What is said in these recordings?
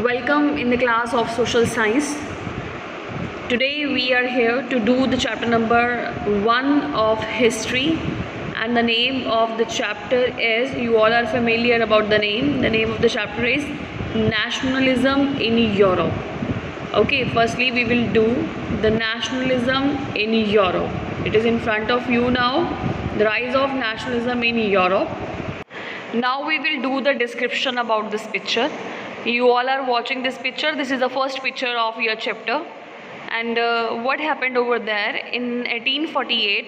Welcome in the class of social science. Today we are here to do the chapter number 1 of history, and the name of the chapter is, you all are familiar about the name of the chapter is Nationalism in Europe. Okay, firstly we will do the nationalism in Europe. It is in front of you now, the rise of nationalism in Europe. Now we will do the description about this picture. You all are watching this picture. This is the first picture of your chapter. And what happened over there in 1848,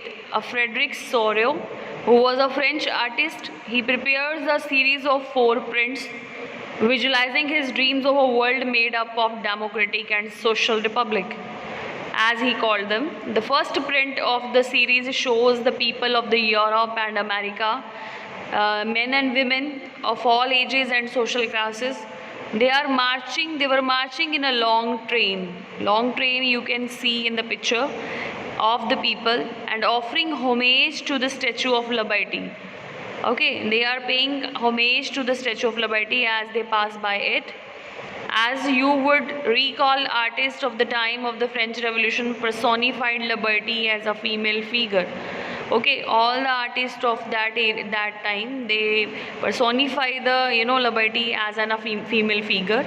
Frederic Sorio, who was a French artist, he prepares a series of 4 prints visualizing his dreams of a world made up of democratic and social republic, as he called them. The first print of the series shows the people of the Europe and America, men and women of all ages and social classes. They were marching in a long train you can see in the picture of the people, and offering homage to the Statue of Liberty. Okay, they are paying homage to the Statue of Liberty as they pass by it. As you would recall, artists of the time of the French Revolution personified liberty as a female figure. Okay, all the artists of that time, they personify the liberty as a female figure.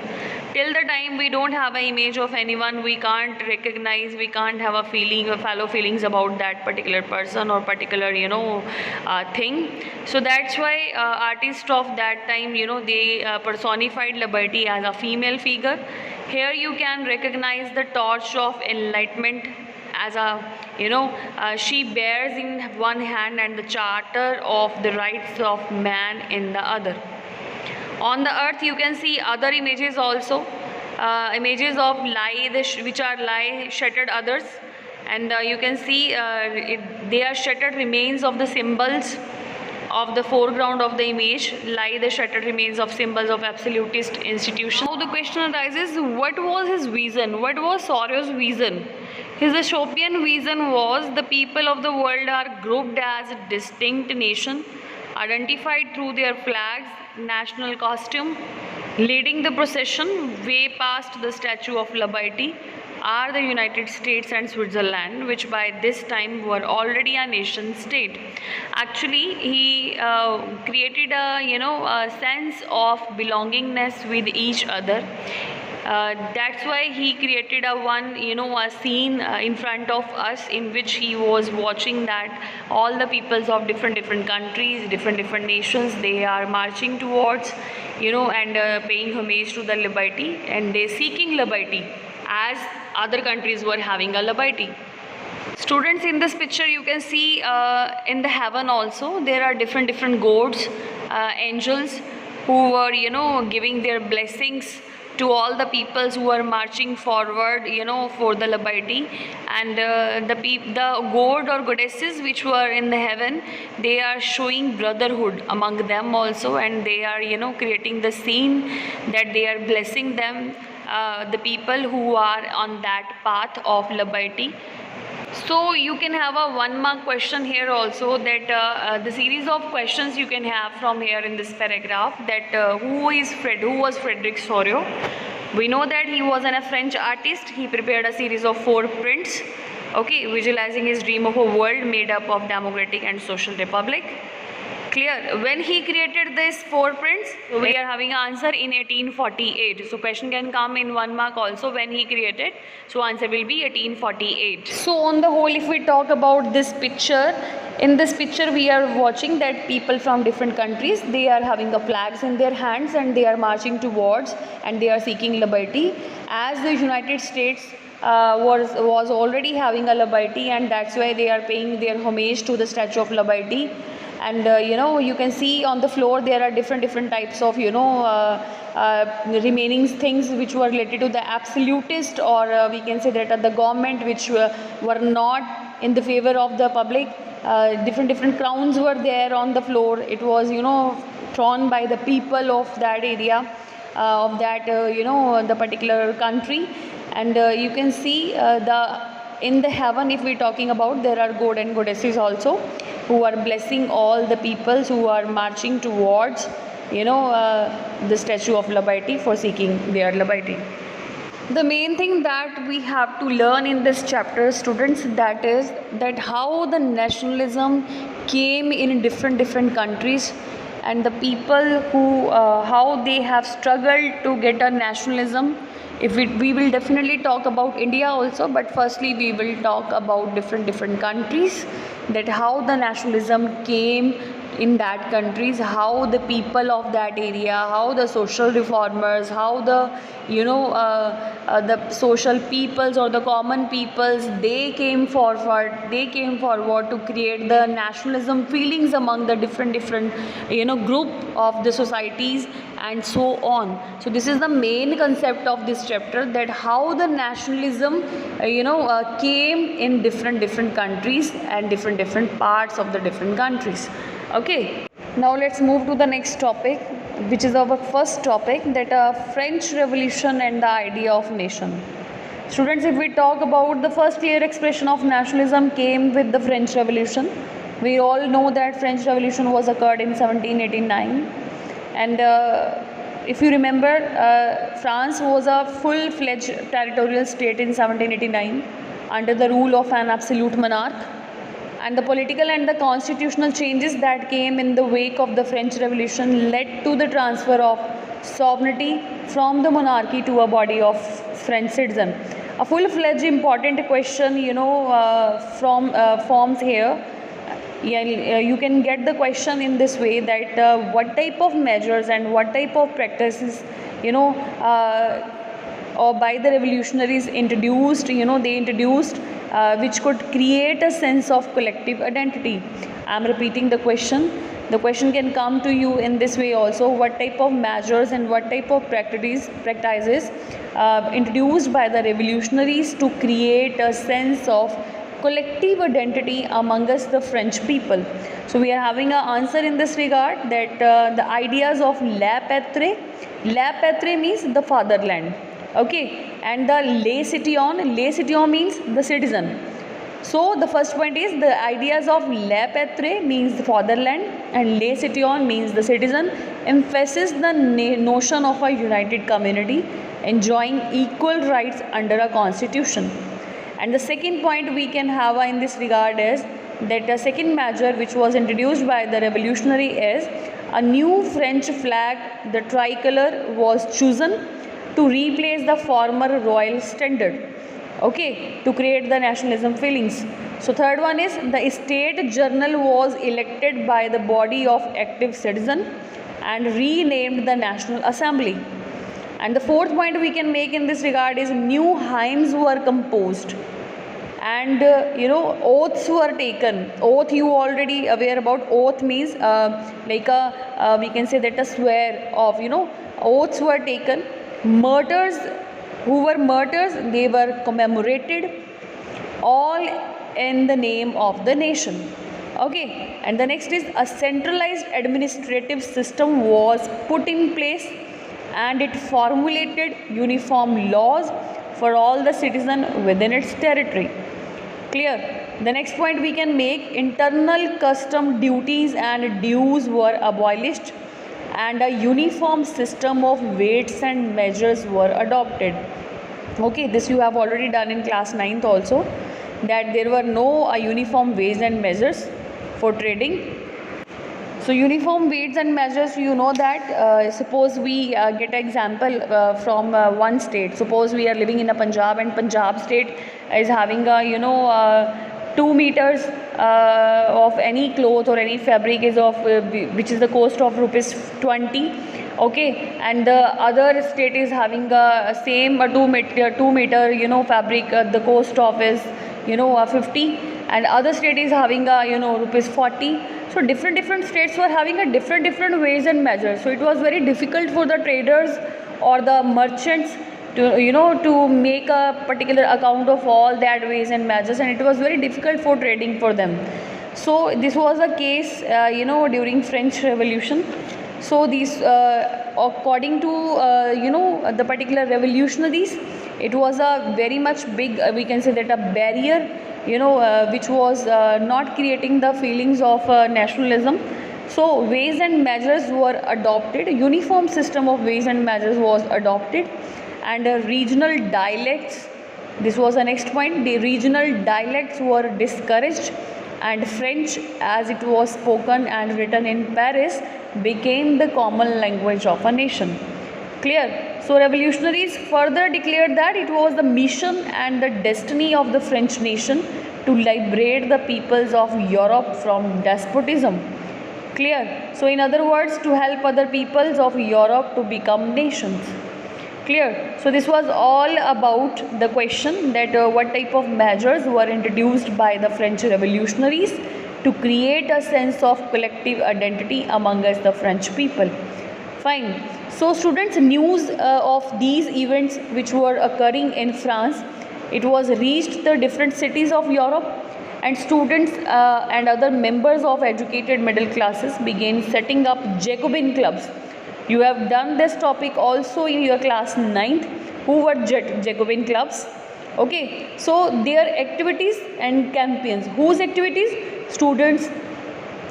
Till the time we don't have an image of anyone, we can't recognize, we can't have a feeling or fellow feelings about that particular person or particular thing. So that's why artists of that time, they personified liberty as a female figure. Here you can recognize the torch of enlightenment as she bears in one hand and the charter of the rights of man in the other. On the earth you can see other images also, images of which are lie shattered others, and you can see they are shattered remains of the symbols of the foreground of the image, lie the shattered remains of symbols of absolutist institutions. Now the question arises, what was his vision? What was Sorio's vision? His utopian vision was the people of the world are grouped as a distinct nation, identified through their flags, national costume. Leading the procession way past the Statue of Liberty are the United States and Switzerland, which by this time were already a nation state. Actually, he created a sense of belongingness with each other. That's why he created a scene in front of us, in which he was watching that all the peoples of different countries, different nations, they are marching towards and paying homage to the liberty, and they seeking liberty as other countries were having a liberty. Students, in this picture you can see in the heaven also there are different gods, angels, who were giving their blessings to all the peoples who are marching forward for the liberty. And the god or goddesses which were in the heaven, they are showing brotherhood among them also, and they are creating the scene that they are blessing them, the people who are on that path of liberty. So you can have a 1-mark question here also, that the series of questions you can have from here in this paragraph, that who was Frederic Sorio? We know that he was a French artist. He prepared a series of 4 prints, okay, visualizing his dream of a world made up of democratic and social republic. Clear? When he created these 4 prints, we are having an answer in 1848. So question can come in 1 mark also, when he created. So answer will be 1848. So on the whole, if we talk about this picture, in this picture we are watching that people from different countries, they are having the flags in their hands and they are marching towards and they are seeking liberty, as the United States was already having a liberty, and that's why they are paying their homage to the Statue of Liberty. And you can see on the floor there are different types of remaining things which were related to the absolutist, or we can say that the government, which were not in the favor of the public. Different crowns were there on the floor. It was thrown by the people of that area, of that the particular country. And you can see in the heaven, if we're talking about, there are god and goddesses also, who are blessing all the peoples who are marching towards the statue of liberty for seeking their liberty. The main thing that we have to learn in this chapter, students, that is that how the nationalism came in different countries, and the people who how they have struggled to get a nationalism. We will definitely talk about India also, but firstly we will talk about different countries, that how the nationalism came in that countries, how the people of that area, how the social reformers, how the the social peoples or the common peoples, they came forward to create the nationalism feelings among the different group of the societies and so on. So this is the main concept of this chapter, that how the nationalism came in different countries and different parts of the different countries. Okay, now let's move to the next topic, which is our first topic, that French Revolution and the idea of nation. Students, if we talk about the first clear expression of nationalism came with the French Revolution. We all know that French Revolution was occurred in 1789, and if you remember, France was a full-fledged territorial state in 1789 under the rule of an absolute monarch. And the political and the constitutional changes that came in the wake of the French Revolution led to the transfer of sovereignty from the monarchy to a body of French citizen. A full-fledged important question, forms here. You can get the question in this way, that what type of measures and what type of practices, or by the revolutionaries introduced, they introduced, which could create a sense of collective identity. I am repeating the question. The question can come to you in this way also: what type of measures and what type of practices introduced by the revolutionaries to create a sense of collective identity among us, the French people? So we are having an answer in this regard, that the ideas of la patrie means the fatherland. Okay, and the les citoyens means the citizen. So the first point is, the ideas of la patrie means the fatherland and les citoyens means the citizen, emphasizes the notion of a united community enjoying equal rights under a constitution. And the second point we can have in this regard is that the second measure which was introduced by the revolutionary is a new French flag, the tricolor, was chosen to replace the former royal standard, okay, to create the nationalism feelings. So third one is the state journal was elected by the body of active citizen and renamed the National Assembly. And the fourth point we can make in this regard is new hymns were composed, and oaths were taken. Oath, you already aware about. Oath means like a we can say that a swear of, oaths were taken. Martyrs, who were martyrs, they were commemorated, all in the name of the nation. Okay, and the next is a centralized administrative system was put in place, and it formulated uniform laws for all the citizens within its territory. Clear? The next point we can make: internal custom duties and dues were abolished, and a uniform system of weights and measures were adopted. Okay, this you have already done in class 9th also, that there were no uniform weights and measures for trading. So uniform weights and measures, that suppose we get an example from one state. Suppose we are living in a Punjab, and Punjab state is having a 2 meters of any cloth or any fabric is of which is the cost of rupees 20. Okay, and the other state is having a same 2 meter fabric, the cost of is 50, and other state is having a rupees 40. So different states were having a different weights and measures. So it was very difficult for the traders or the merchants to make a particular account of all that weights and measures, and it was very difficult for trading for them. So this was a case during French Revolution. So these according to the particular revolutionaries, it was a very much big we can say that a barrier which was not creating the feelings of nationalism. So weights and measures were adopted, uniform system of weights and measures was adopted, and regional dialects, this was the next point, the regional dialects were discouraged, and French, as it was spoken and written in Paris, became the common language of a nation. Clear? So revolutionaries further declared that it was the mission and the destiny of the French nation to liberate the peoples of Europe from despotism. Clear? So in other words, to help other peoples of Europe to become nations. Clear? So this was all about the question that what type of measures were introduced by the French revolutionaries to create a sense of collective identity among us the French people. Fine. So students, news of these events which were occurring in France, it was reached the different cities of Europe, and students and other members of educated middle classes began setting up Jacobin clubs. You have done this topic also in your class 9th. Who were Jacobin clubs? Okay, so their activities and campaigns. Whose activities? Students,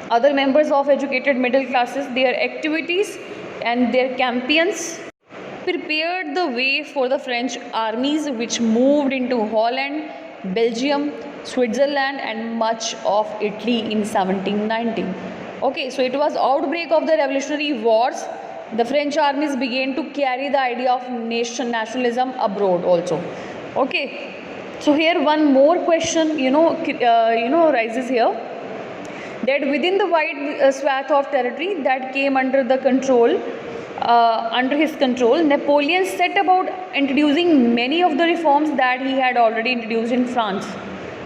other members of educated middle classes, their activities and their campaigns prepared the way for the French armies which moved into Holland, Belgium, Switzerland and much of Italy in 1790. Okay, so it was outbreak of the revolutionary wars. The French armies began to carry the idea of nationalism abroad also. Okay, so here one more question rises here, that within the wide swath of territory that came under the control under his control, Napoleon set about introducing many of the reforms that he had already introduced in France.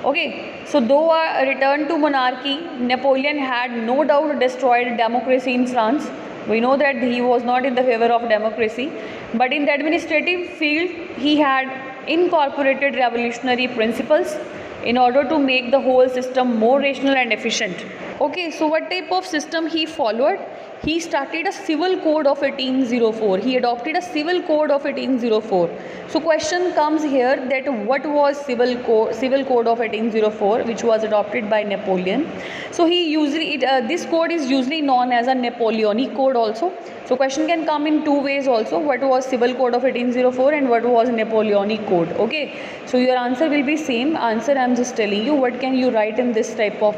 Okay, so though a return to monarchy, Napoleon had no doubt destroyed democracy in France. We know that he was not in the favor of democracy, but in the administrative field he had incorporated revolutionary principles in order to make the whole system more rational and efficient. Okay, so what type of system he followed? He started a civil code of 1804. He adopted a civil code of 1804. So question comes here that what was civil code of 1804 which was adopted by Napoleon. So he usually this code is usually known as a Napoleonic code also. So question can come in two ways also. What was civil code of 1804 and what was Napoleonic code? Okay, so your answer will be same answer. I am just telling you what can you write in this type of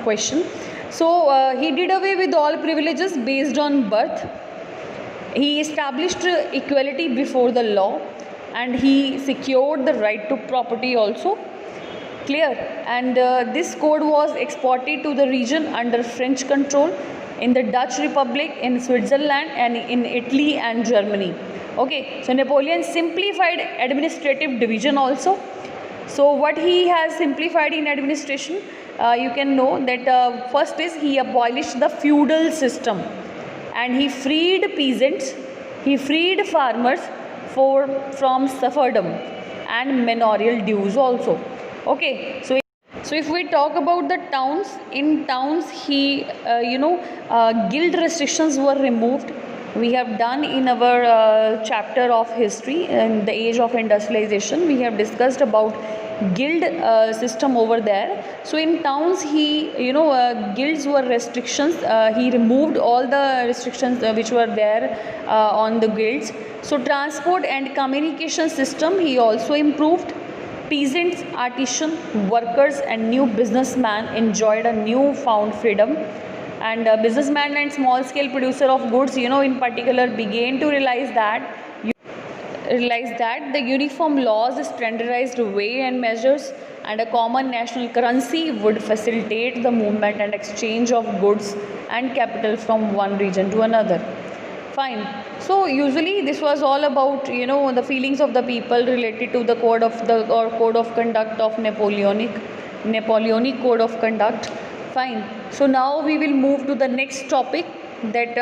question. So he did away with all privileges based on birth. He established equality before the law, and he secured the right to property also. Clear? And this code was exported to the region under French control, in the Dutch Republic, in Switzerland and in Italy and Germany. Okay, so Napoleon simplified administrative division also. So what he has simplified in administration, you can know that first is he abolished the feudal system, and he freed peasants, he freed farmers from serfdom and manorial dues also. Okay, so if we talk about the towns, in towns he guild restrictions were removed. We have done in our chapter of history in the age of industrialization, we have discussed about guild system over there. So in towns he guilds were restrictions, he removed all the restrictions which were there on the guilds. So transport and communication system he also improved. Peasants, artisans, workers and new businessmen enjoyed a newfound freedom, and businessmen and small scale producer of goods in particular began to realize that the uniform laws, standardized weight and measures and a common national currency would facilitate the movement and exchange of goods and capital from one region to another. Fine. So usually this was all about the feelings of the people related to the code of conduct of Napoleonic code of conduct. Fine. So now we will move to the next topic, that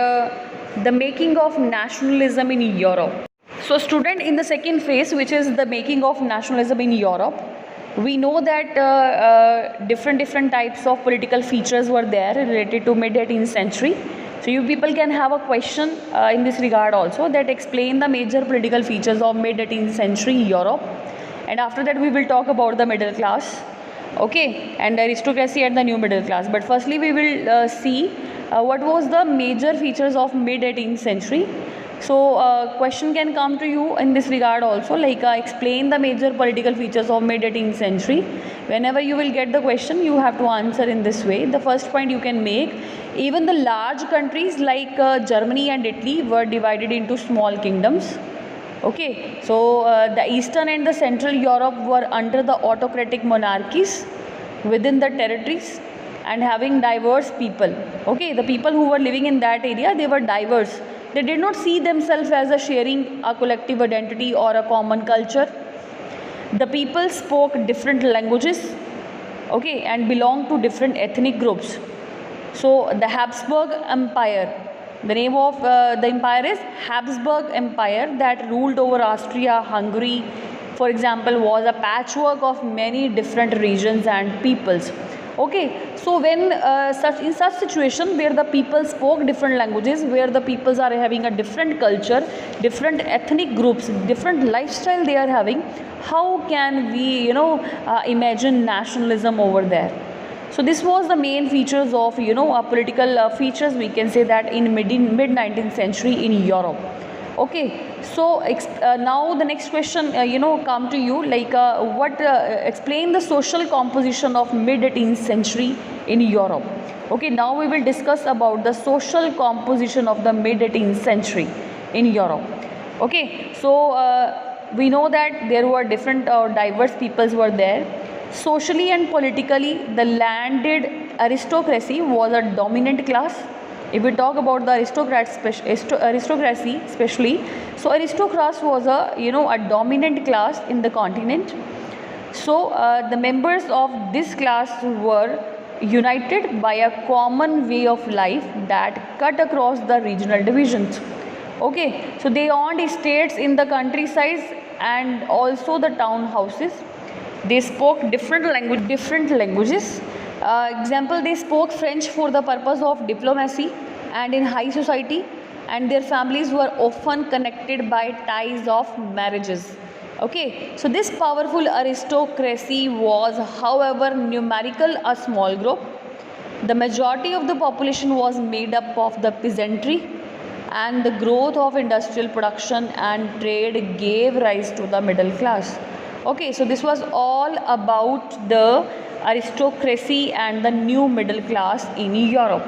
the making of nationalism in Europe. So student, in the second phase, which is the making of nationalism in Europe, we know that different types of political features were there related to mid 18th century. So you people can have a question in this regard also, that explain the major political features of mid 18th century Europe, and after that we will talk about the middle class, okay, and aristocracy and the new middle class. But firstly we will see what was the major features of mid 18th century? So question can come to you in this regard also, like explain the major political features of mid 18th century. Whenever you will get the question, you have to answer in this way. The first point you can make, even the large countries like Germany and Italy were divided into small kingdoms. Okay, so the Eastern and the Central Europe were under the autocratic monarchies within the territories and having diverse people. Okay, the people who were living in that area, they were diverse. They did not see themselves as a sharing a collective identity or a common culture. The people spoke different languages, okay, and belonged to different ethnic groups. So the Habsburg Empire, the name of the empire is Habsburg Empire, that ruled over Austria, Hungary, for example, was a patchwork of many different regions and peoples. Okay, so when in such situation where the people spoke different languages, where the peoples are having a different culture, different ethnic groups, different lifestyle they are having, how can we imagine nationalism over there? So this was the main features of political features, we can say that, in mid 19th century in Europe. Okay, so now the next question come to you, like what explain the social composition of mid 18th century in Europe. Okay, now we will discuss about the social composition of the mid 18th century in Europe. Okay, so we know that there were different diverse peoples were there. Socially and politically, the landed aristocracy was a dominant class. If we talk about the aristocracy especially, so aristocrats was a dominant class in the continent. So the members of this class were united by a common way of life that cut across the regional divisions. Okay, so they owned estates in the countryside and also the town houses. They spoke different languages. Example, they spoke French for the purpose of diplomacy and in high society, and their families were often connected by ties of marriages. Okay, so this powerful aristocracy was, however, numerical a small group. The majority of the population was made up of the peasantry, and the growth of industrial production and trade gave rise to the middle class. Okay, so this was all about the aristocracy and the new middle class in Europe.